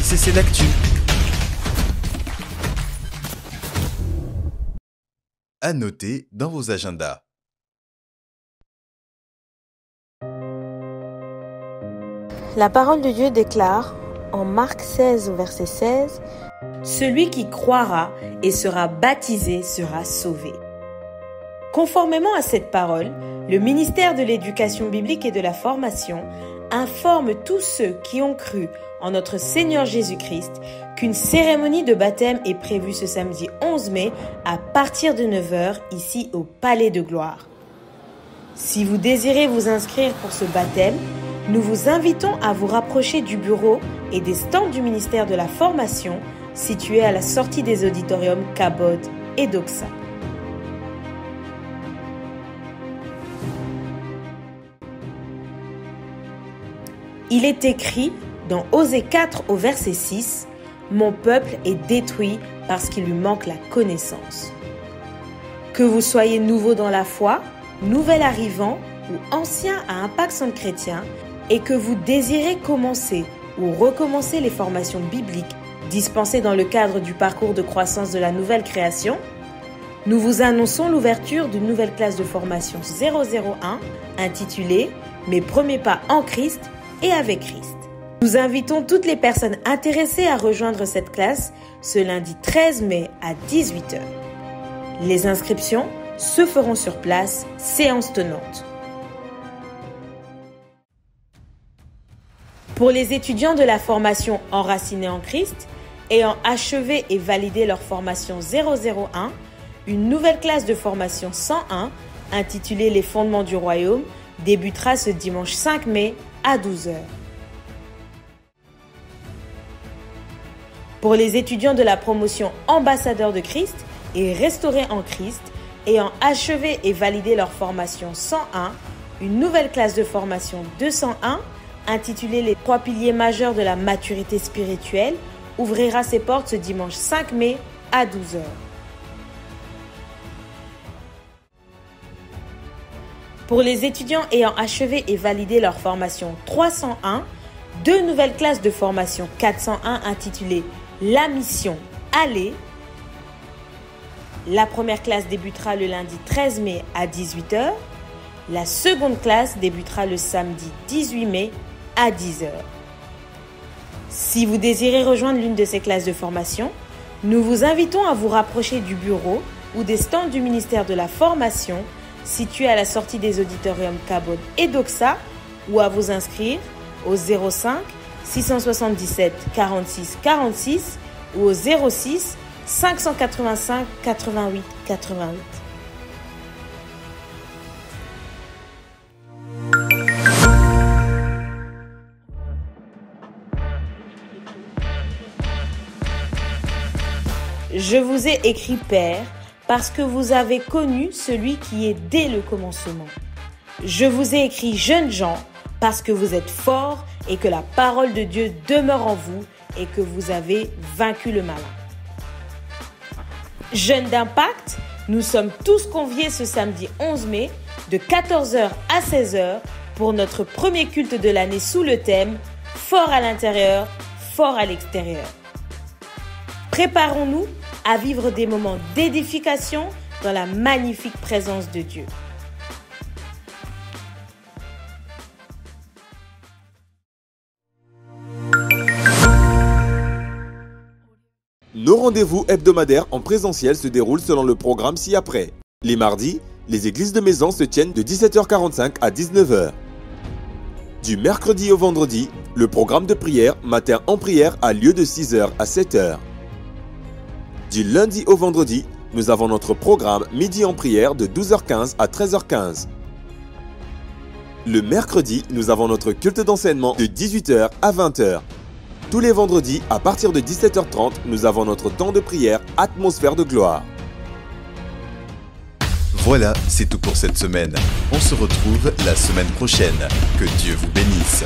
ICC d'actu. À noter dans vos agendas. La parole de Dieu déclare en Marc 16 au verset 16 « Celui qui croira et sera baptisé sera sauvé ». Conformément à cette parole, le ministère de l'Éducation biblique et de la formation informe tous ceux qui ont cru en notre Seigneur Jésus-Christ qu'une cérémonie de baptême est prévue ce samedi 11 mai à partir de 9h ici au Palais de Gloire. Si vous désirez vous inscrire pour ce baptême, nous vous invitons à vous rapprocher du bureau et des stands du ministère de la Formation situés à la sortie des auditoriums Cabot et Doxa. Il est écrit dans Osée 4 au verset 6 « Mon peuple est détruit parce qu'il lui manque la connaissance ». Que vous soyez nouveau dans la foi, nouvel arrivant ou ancien à Impact Centre Chrétien, et que vous désirez commencer ou recommencer les formations bibliques dispensées dans le cadre du parcours de croissance de la nouvelle création, nous vous annonçons l'ouverture d'une nouvelle classe de formation 001 intitulée « Mes premiers pas en Christ et avec Christ ». Nous invitons toutes les personnes intéressées à rejoindre cette classe ce lundi 13 mai à 18h. Les inscriptions se feront sur place, séance tenante. Pour les étudiants de la formation Enracinés en Christ, ayant achevé et validé leur formation 001, une nouvelle classe de formation 101, intitulée Les fondements du royaume, débutera ce dimanche 5 mai à 12h. Pour les étudiants de la promotion Ambassadeurs de Christ et Restaurés en Christ, ayant achevé et validé leur formation 101, une nouvelle classe de formation 201, intitulée Les 3 piliers majeurs de la maturité spirituelle, ouvrira ses portes ce dimanche 5 mai à 12h. Pour les étudiants ayant achevé et validé leur formation 301, 2 nouvelles classes de formation 401 intitulées La mission Aller. La première classe débutera le lundi 13 mai à 18h. La seconde classe débutera le samedi 18 mai à 10h. Si vous désirez rejoindre l'une de ces classes de formation, nous vous invitons à vous rapprocher du bureau ou des stands du ministère de la Formation situés à la sortie des auditoriums Cabot et Doxa ou à vous inscrire au 05 677 46 46 ou au 06 585 88 88. Je vous ai écrit Père parce que vous avez connu celui qui est dès le commencement. Je vous ai écrit jeunes gens parce que vous êtes forts et que la parole de Dieu demeure en vous et que vous avez vaincu le malin. Jeunes d'Impact, nous sommes tous conviés ce samedi 11 mai de 14h à 16h pour notre premier culte de l'année sous le thème « Fort à l'intérieur, fort à l'extérieur ». Préparons-nous à vivre des moments d'édification dans la magnifique présence de Dieu. Nos rendez-vous hebdomadaires en présentiel se déroulent selon le programme ci-après. Les mardis, les églises de maison se tiennent de 17h45 à 19h. Du mercredi au vendredi, le programme de prière Matin en prière a lieu de 6h à 7h. Du lundi au vendredi, nous avons notre programme Midi en prière de 12h15 à 13h15. Le mercredi, nous avons notre culte d'enseignement de 18h à 20h. Tous les vendredis, à partir de 17h30, nous avons notre temps de prière Atmosphère de gloire. Voilà, c'est tout pour cette semaine. On se retrouve la semaine prochaine. Que Dieu vous bénisse.